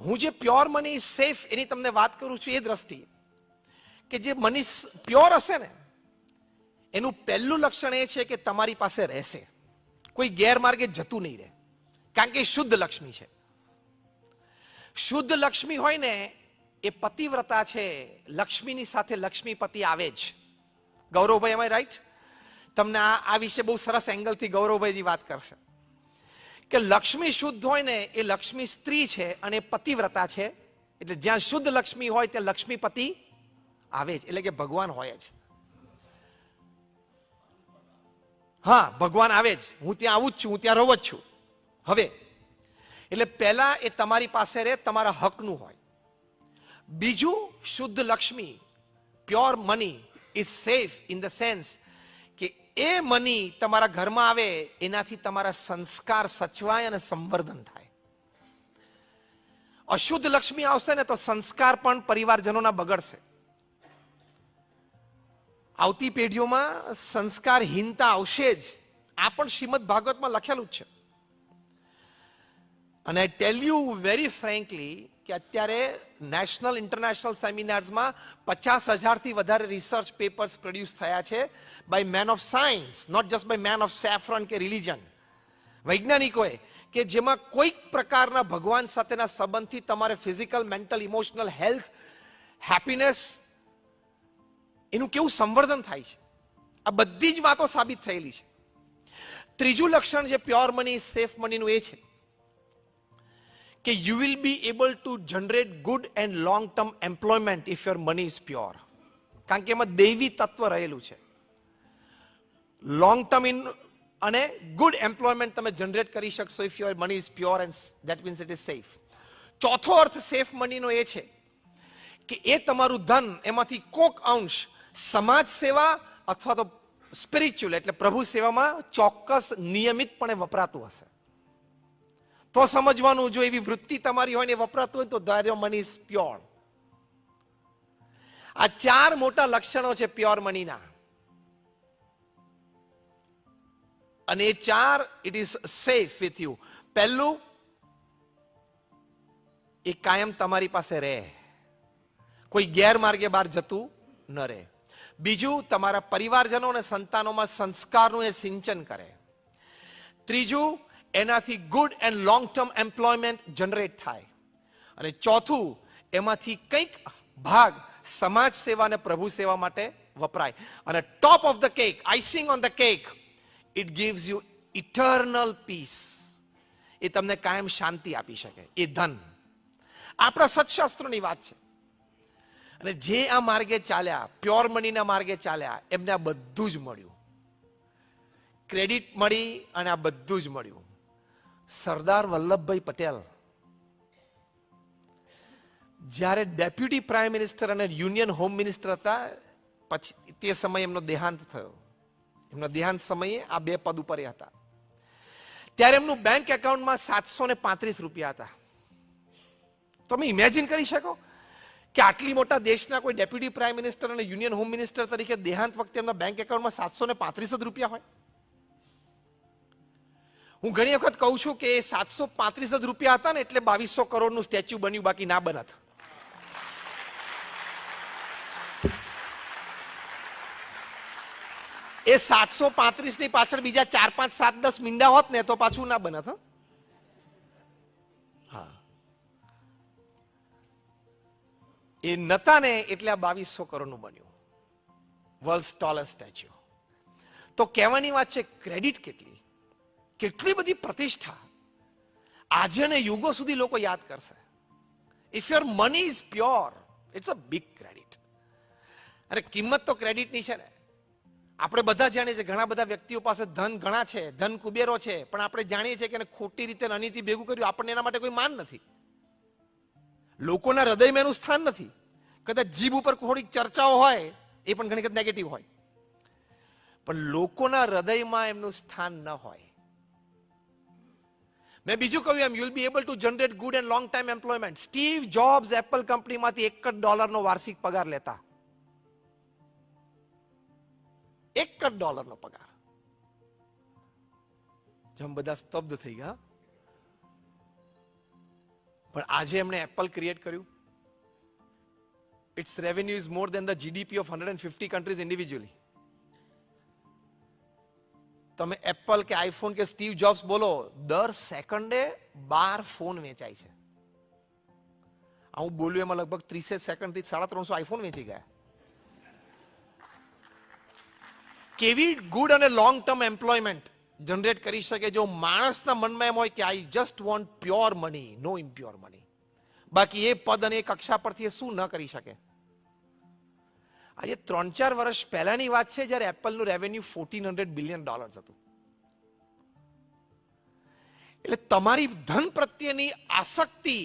હું જે pure money safe એની તમને વાત કરું છું એ દ્રષ્ટિએ કે જે મની પ્યોર હશે ને એનું પહેલું લક્ષણ એ છે કે તમારી પાસે રહેશે, કોઈ ગેરમાર્ગે જતું નહીં રહે, કારણ કે એ શુદ્ધ લક્ષ્મી છે. શુદ્ધ લક્ષ્મી હોય ને એ પતિવ્રતા છે. લક્ષ્મીની સાથે લક્ષ્મીપતિ આવે જ. ગૌરવભાઈ, એમ રાઈટ? તમને આ વિશે બહુ સરસ એંગલથી ગૌરવભાઈજી વાત કરશે કે લક્ષ્મી શુદ્ધ હોય ને એ લક્ષ્મી સ્ત્રી છે અને પતિવ્રતા છે. એટલે જ્યાં શુદ્ધ લક્ષ્મી હોય ત્યાં લક્ષ્મીપતિ આવે જ, એટલે કે ભગવાન હોય જ. હા, ભગવાન આવે જ. હું ત્યાં આવું જ છું, હું ત્યાં રહું જ છું. હવે એટલે પહેલા એ તમારી પાસે રહે, તમારા હકનું હોય. બીજું, શુદ્ધ Lakshmi pure money is safe in the sense કે એ મની તમારા ઘરમાં આવે એનાથી તમારા સંસ્કાર સચવાય અને સંવર્ધન થાય. અશુદ્ધ લક્ષ્મી આવશે ને તો સંસ્કાર પણ પરિવારજનોના બગડશે. આવતી પેઢીઓમાં સંસ્કારહીનતા આવશે જ. આ પણ શ્રીમદ ભાગવતમાં લખેલું જ છે. અને આઈ ટેલ યુ વેરી ફ્રેન્કલી કે અત્યારે નેશનલ ઇન્ટરનેશનલ સેમિનાર્સમાં 50,000થી વધારે રિસર્ચ પેપર્સ પ્રોડ્યુસ થયા છે by men of science, not just by men of saffron કે રિલિજન. વૈજ્ઞાનિકોએ કે જેમાં કોઈક પ્રકારના ભગવાન સાથેના સંબંધથી તમારે physical, mental, emotional health, happiness એનું કેવું સંવર્ધન થાય છે, આ બધી જ વાતો સાબિત થયેલી છે. ત્રીજું લક્ષણ જે પ્યોર મની સેફ મનીનું એ છે કે you will be able to generate good and long term employment if your money is pure. કારણ કે એમાં દૈવી તત્વ રહેલું છે. લોંગ ટર્મ અને ગુડ એમ્પ્લોયમેન્ટ તમે જનરેટ કરી શકશો if your money is pure and that means it is safe. ચોથો અર્થ સેફ મનીનો એ છે કે એ તમારું ધન એમાંથી કોક અંશ સમાજ સેવા અથવા તો સ્પિરિચ્યુઅલ એટલે પ્રભુ સેવામાં ચોક્કસ નિયમિતપણે વપરાતું હશે. તો સમજવાનું, જો એવી વૃત્તિ તમારી હોય ને વપરાતું હોય તો ધેર મની ઇઝ પ્યોર. આ ચાર મોટા લક્ષણો છે પ્યોર મનીના. અને એ ચાર it is safe with you. પહેલું, એ કાયમ તમારી પાસે રહે, કોઈ ગેરમાર્ગે બહાર જતું ન રહે. બીજું, તમારા પરિવારજનો અને સંતાનોમાં સંસ્કારનું એ સિંચન કરે. ત્રીજું, એનાથી good and long term employment generate થાય. અને ચોથું, એમાંથી કંઈક ભાગ સમાજ સેવા અને પ્રભુ સેવા માટે વપરાય. અને top of the cake, icing on the cake, it gives you eternal peace. એ તમને કાયમ શાંતિ આપી શકે, એ ધન. આપણા સત્શાસ્ત્રોની વાત છે. અને જે આ માર્ગે ચાલ્યા, પ્યોર મનીના માર્ગે ચાલ્યા, એમને આ બધું જ મળ્યું. ક્રેડિટ મળી અને આ બધું જ મળ્યું. સરદાર વલ્લભભાઈ પટેલ જ્યારે ડેપ્યુટી પ્રાઇમ મિનિસ્ટર અને યુનિયન હોમ મિનિસ્ટર હતા, પછી તે સમયે એમનો દેહાંત થયો. એમના દેહાંત સમયે આ બે પદ ઉપર હતા. ત્યારે એમનું બેંક એકાઉન્ટમાં 735 રૂપિયા હતા. તમે ઇમેજિન કરી શકો કે આટલી મોટા દેશના કોઈ ડેપ્યુટી પ્રાઇમ મિનિસ્ટર અને યુનિયન હોમ મિનિસ્ટર તરીકે દેહાંત વખતે એમના બેંક એકાઉન્ટમાં 735 જ રૂપિયા હોય. હું ઘણી વખત કહું છું કે 735 જ રૂપિયા હતા ને એટલે 2200 કરોડનું સ્ટેચ્યુ બન્યું, બાકી ના બનત. એ 735 ની પાછળ બીજા 4, 5, 7, 10 મીંડા હોત ને તો પાછું ના બનત. હા, એ નતા ને એટલે આ 2200 કરોડનું બન્યું, વર્લ્ડ્સ ટોલેસ્ટ સ્ટેચ્યુ. તો કહેવાની વાત છે, ક્રેડિટ કેટલી બધી પ્રતિષ્ઠા આજે ને યુગો સુધી લોકો યાદ કરશે. If your money is pure, it's a big credit. અરે કિંમત તો ક્રેડિટની છે ને. આપણે બધા જાણીએ છીએ, ઘણા બધા વ્યક્તિઓ પાસે ધન ઘણા છે, ધન કુબેરો છે, પણ આપણે જાણીએ છીએ કે ખોટી રીતે અનિતિ ભેગું કર્યું, આપણને એના માટે કોઈ માન નથી. લોકોના હૃદયમાં એનું સ્થાન નથી. કદાચ જીભ ઉપર થોડીક ચર્ચાઓ હોય, એ પણ ઘણી વખત નેગેટિવ હોય, પણ લોકોના હૃદયમાં એમનું સ્થાન ન હોય. મેં બીજું કહ્યું એમ, you will be able to generate good and long time employment. Steve Jobs Apple કંપનીમાંથી $1 વાર્ષિક પગાર લેતા. $1 પગાર. જેમ બધા સ્તબ્ધ થઈ ગયા. પણ આજે એમણે એપલ ક્રિએટ કર્યું. Its revenue is more than the GDP of 150 countries individually. તમે એપલ કે આઈફોન કે સ્ટીવ જોબ્સ બોલો, દર સેકન્ડે 12 ફોન વેચાય છે. હું બોલ્યું એમાં લગભગ 30 સેકન્ડથી 350 આઈફોન વેચી ગયા. કેવી ગુડ અને લોંગ ટર્મ એમ્પ્લોયમેન્ટ જનરેટ કરી શકે જો માણસના મનમાં એમ હોય કે I just want pure money, no impure money. બાકી એ પદ અને એ કક્ષા પરથી એ શું ન કરી શકે. આજે 3-4 વર્ષ પહેલાની વાત છે જ્યારે એપલનું રેવન્યુ $1,400 બિલિયન હતું. એટલે તમારી ધન પ્રત્યેની આસક્તિ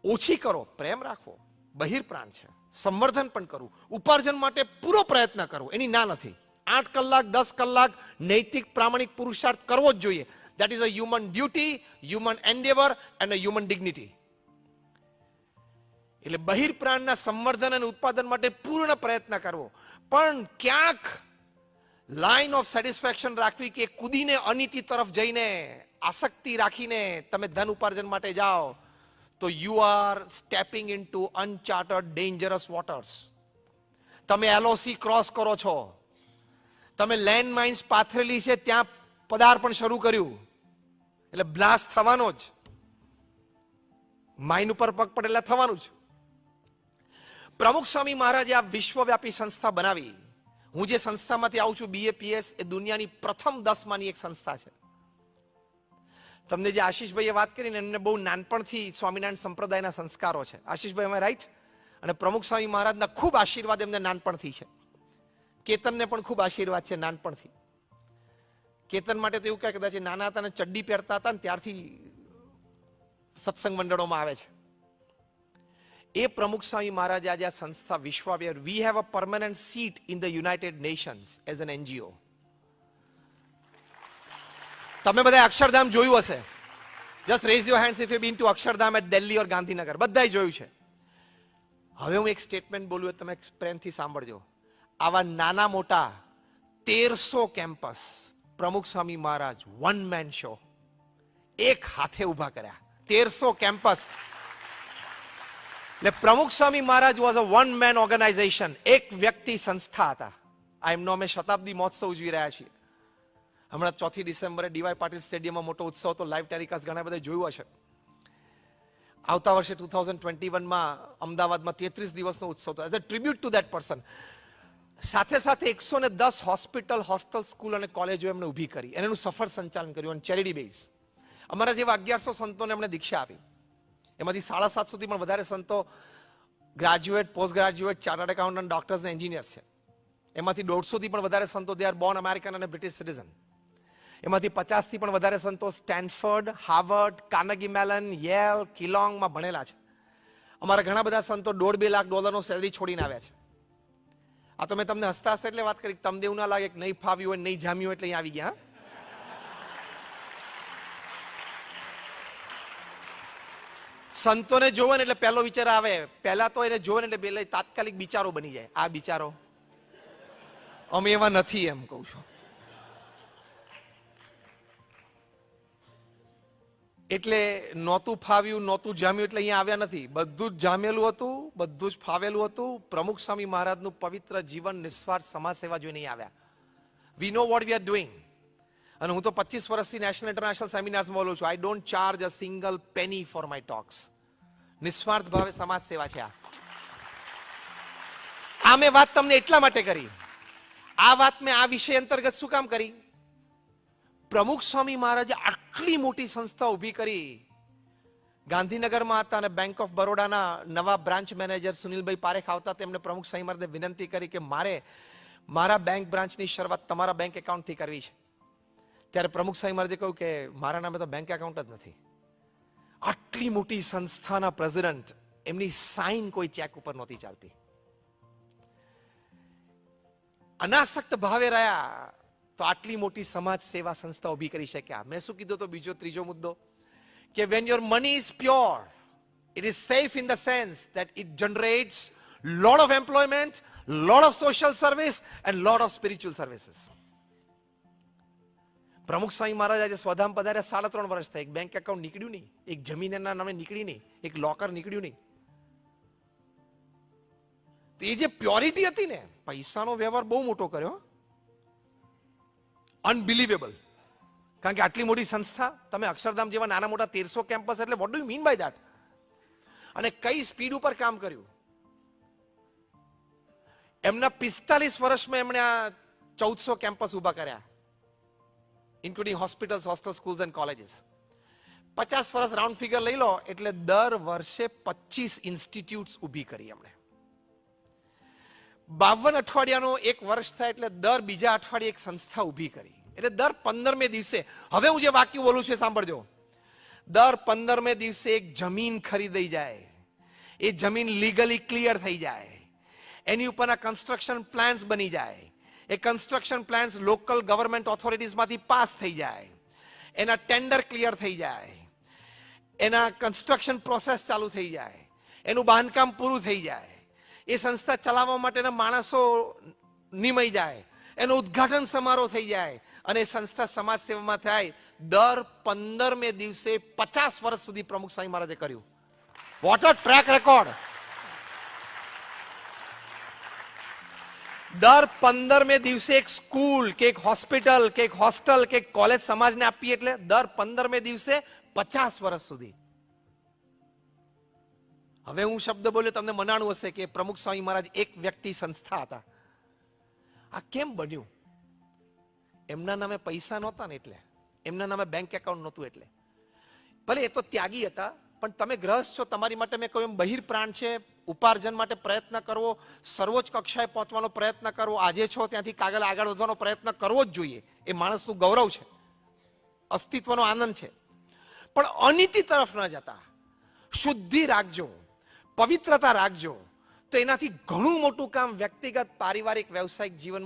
ઓછી કરો, પ્રેમ રાખવો, બહિર્પ્રાણ છે, સંવર્ધન પણ કરવું, ઉપાર્જન માટે પૂરો પ્રયત્ન કરવો, એની ના નથી. 8 કલાક 10 કલાક નૈતિક પ્રામાણિક પુરુષાર્થ કરવો જ જોઈએ. That is a human duty, human endeavor and a human dignity. એટલે બહિર્પ્રાણના સંવર્ધન અને ઉત્પાદન માટે પૂર્ણ પ્રયત્ન કરવો, પણ ક્યાંક લાઇન ઓફ સેટિસ્ફેક્શન રાખવી કે કૂદીને અનીતિ તરફ જઈને આસક્તિ રાખીને તમે ધન ઉપાર્જન માટે જાઓ તો you are stepping into uncharted dangerous waters. તમે એલઓસી ક્રોસ કરો છો, તમે લેન્ડ માઇન્સ પાથરેલી છે ત્યાં પદાર્પણ શરૂ કર્યું, એટલે બ્લાસ્ટ થવાનો જ. માઇન ઉપર પગ પડે એટલે થવાનું જ. પ્રમુખ સ્વામી મહારાજે આ વિશ્વવ્યાપી સંસ્થા બનાવી. હું જે સંસ્થામાંથી આવું છું, BAPS, એ દુનિયાની પ્રથમ 10માંની એક સંસ્થા છે. તમને જે આશીષભાઈએ વાત કરીને એમને બહુ નાનપણથી સ્વામિનારાયણ સંપ્રદાયના સંસ્કારો છે. આશીષભાઈ, અમે રાઈટ? અને પ્રમુખ સ્વામી મહારાજના ખૂબ આશીર્વાદ એમને નાનપણથી છે. કેતનને પણ ખૂબ આશીર્વાદ છે નાનપણથી. કેતન માટે તો એવું કહે કદાચ નાના હતા ને ચડ્ડી પહેરતા હતા ને ત્યારથી સત્સંગ મંડળોમાં આવે છે. એ પ્રમુખ સ્વામી મહારાજ આજે આ સંસ્થા વિશ્વવ્યાપી, we have a permanent seat in the United Nations as an NGO. તમે બધા અક્ષરધામ જોયું હશે. Just raise your hands if you been to Akshardham at Delhi or Gandhinagar. બધાય જોયું છે. હવે હું એક સ્ટેટમેન્ટ બોલું, તમે પ્રેમથી સાંભળજો. આવા નાના મોટા 1300 campus Pramukh Swami Maharaj one man show એક હાથે ઉભા કર્યા. 1300 કેમ્પસ. એટલે Pramukh Swami Maharaj was a one man organisation. એક વ્યક્તિ સંસ્થા હતા. આ એમનો અમે શતાબ્દી મહોત્સવ ઉજવી રહ્યા છીએ. હમણાં 4 ડિસેમ્બરે DY પાટીલ સ્ટેડિયમમાં મોટો ઉત્સવ તો લાઈવ ટેલિકાસ્ટ ઘણા બધા જોયું હશે. આવતા વર્ષે 2021માં અમદાવાદમાં 33 દિવસનો ઉત્સવ હતો. As a tribute two that person. સાથે સાથે 110 હોસ્પિટલ, હોસ્ટેલ, સ્કૂલ અને કોલેજો એમને ઊભી કરી અને એનું સફળ સંચાલન કર્યું ઓન ચેરિટી બેઝ. અમારા જેવા 1100 સંતોને એમણે દીક્ષા આપી. એમાંથી 750થી પણ વધારે સંતો graduate, post graduate, chartered accountant, doctors અને એન્જિનિયર્સ છે. એમાંથી 150થી પણ વધારે સંતો દે આર બોર્ન અમેરિકન અને બ્રિટિશ સિટીઝન. એમાંથી 50થી પણ વધારે સંતો Stanford, Harvard, Carnegie melon, Yale, કિલોંગમાં ભણેલા છે. અમારા ઘણા બધા સંતો $1.5-2 લાખ સેલરી છોડીને આવ્યા છે. આ તો મેં તમને હસતા હસતા એટલે વાત કરી, તમને એવું ના લાગે કે નહીં ફાવ્યું હોય, નહીં જામ્યું એટલે અહીં આવી ગયા. સંતોને જોવે ને એટલે પહેલો વિચાર આવે, પહેલા તો એને જોવે ને એટલે પેલા તાત્કાલિક બિચારો બની જાય. આ બિચારો, અમે એવા નથી એમ કહું છું. એટલે નહોતું ફાવ્યું, નહોતું જામ્યું એટલે અહીંયા આવ્યા નથી. બધું જ જામેલું હતું, બધું જ ફાવેલું હતું. પ્રમુખ સ્વામી મહારાજનું પવિત્ર જીવન, નિસ્વાર્થ સમાજ સેવા જોઈને અહીં આવ્યા. We know what we are doing. અને હું તો 25 વર્ષથી નેશનલ ઇન્ટરનેશનલ સેમિનાર્સ બોલું છું. I don't charge a single penny for my talks. નિસ્વાર્થ ભાવે સમાજ સેવા છે આ મેં વાત તમને એટલા માટે કરી. આ વાત મેં આ વિષય અંતર્ગત શું કામ કરી? પ્રમુખ સ્વામી મહારાજે આટલી મોટી સંસ્થા ઊભી કરી. ગાંધીનગરમાં હતા અને બેંક ઓફ બરોડાના નવા બ્રાન્ચ મેનેજર સુનિલભાઈ પારેખ આવતા. તેમને પ્રમુખ સ્વામી મહારાજે વિનંતી કરી કે મારે મારા બેંક બ્રાન્ચની શરૂઆત તમારા બેંક એકાઉન્ટથી કરવી છે. ત્યારે પ્રમુખ સ્વામી મહારાજે કહ્યું કે મારા નામે તો બેંક એકાઉન્ટ જ નથી. આટલી મોટી સંસ્થાના પ્રેસિડેન્ટ, એમની સાઇન કોઈ ચેક ઉપર નહોતી ચાલતી. અનાસક્ત ભાવે રહ્યા તો આટલી મોટી સમાજ સેવા સંસ્થા ઊભી કરી શક્યા. મેં શું કીધું તો ત્રીજો મુદ્દો કે when your money is pure, it is safe in the sense that it generates lot of employment, lot of social service and lot of spiritual services. પ્રમુખ સ્વામી મહારાજ આજે સ્વધામ પધાર્યા 3.5 વર્ષ થયા. એક બેંક એકાઉન્ટ નીકળ્યું નહીં, એક જમીન એના નામે નીકળી નહીં, એક લોકર નીકળ્યું નહીં. તો એ જે પ્યોરિટી હતી ને, પૈસાનો વ્યવહાર બહુ મોટો કર્યો, અનબિલીવેબલ. કારણ કે આટલી મોટી સંસ્થા, તમે અક્ષરધામ જેવા નાના મોટા 1300 કેમ્પસ, એટલે what do you mean by that? અને કઈ સ્પીડ ઉપર કામ કર્યું. એમના 45 વર્ષમાં એમણે આ 1400 કેમ્પસ ઉભા કર્યા, including hospitals, hostel, schools and colleges. 50 વર્ષ રાઉન્ડ ફિગર લઈ લો એટલે દર વર્ષે 25 ઇન્સ્ટિટ્યૂટ્સ ઊભી કરી એમણે. 52 અઠવાડિયાનો એક વર્ષ થાય એટલે દર બીજા અઠવાડિયે એક સંસ્થા ઊભી કરી. એટલે દર 15મે દિવસે, હવે હું જે વાક્ય બોલું છું એ સાંભળજો, દર 15મે દિવસે એક જમીન ખરીદાઈ જાય, એ જમીન લીગલી ક્લિયર થઈ જાય, એની ઉપરના કન્સ્ટ્રક્શન પ્લાન્સ બની જાય, એ કન્સ્ટ્રક્શન પ્લાન્સ લોકલ ગવર્મેન્ટ ઓથોરિટીઝમાંથી પાસ થઈ જાય, એના ટેન્ડર ક્લિયર થઈ જાય, એના કન્સ્ટ્રક્શન પ્રોસેસ ચાલુ થઈ જાય, એનું બાંધકામ પૂરું થઈ જાય, એ સંસ્થા ચલાવવા માટેના માણસો નિમાઈ જાય, એનો ઉદ્ઘાટન સમારોહ થઈ જાય અને એ સંસ્થા સમાજ સેવામાં થાય. દર 15મે દિવસે 50 વર્ષ સુધી પ્રમુખ સ્વામી મહારાજે કર્યું. What a track record. દર 15મે દિવસે એક સ્કૂલ કે એક હોસ્પિટલ કે એક હોસ્ટેલ કે એક કોલેજ સમાજને આપી, એટલે દર 15મે દિવસે 50 વર્ષ સુધી. હવે હું શબ્દ બોલ્યો, તમને મનાણું હશે કે પ્રમુખ સ્વામી મહારાજ એક વ્યક્તિ સંસ્થા હતા. આ કેમ બન્યું? એમના નામે પૈસા નહોતા ને, એટલે એમના નામે બેંક એકાઉન્ટ નહોતું, એટલે ભલે એ તો ત્યાગી હતા, પણ તમે ગ્રહસ્થ છો, તમારી માટે મેં કહ્યું એમ બહિર પ્રાણ છે, ઉપાર્જન માટે પ્રયત્ન કરવો, સર્વોચ્ચ કક્ષાએ પહોંચવાનો પ્રયત્ન કરવો, આજે છો ત્યાંથી આગળ વધવાનો પ્રયત્ન કરવો જ જોઈએ. એ માણસનું ગૌરવ છે, અસ્તિત્વનો આનંદ છે. પણ અનીતિ તરફ ન જતા શુદ્ધિ રાખજો, પવિત્રતા રાખજો, તો એનાથી ઘણું મોટું કામ વ્યક્તિગત, પારિવારિક, વ્યવસાયિક જીવનમાં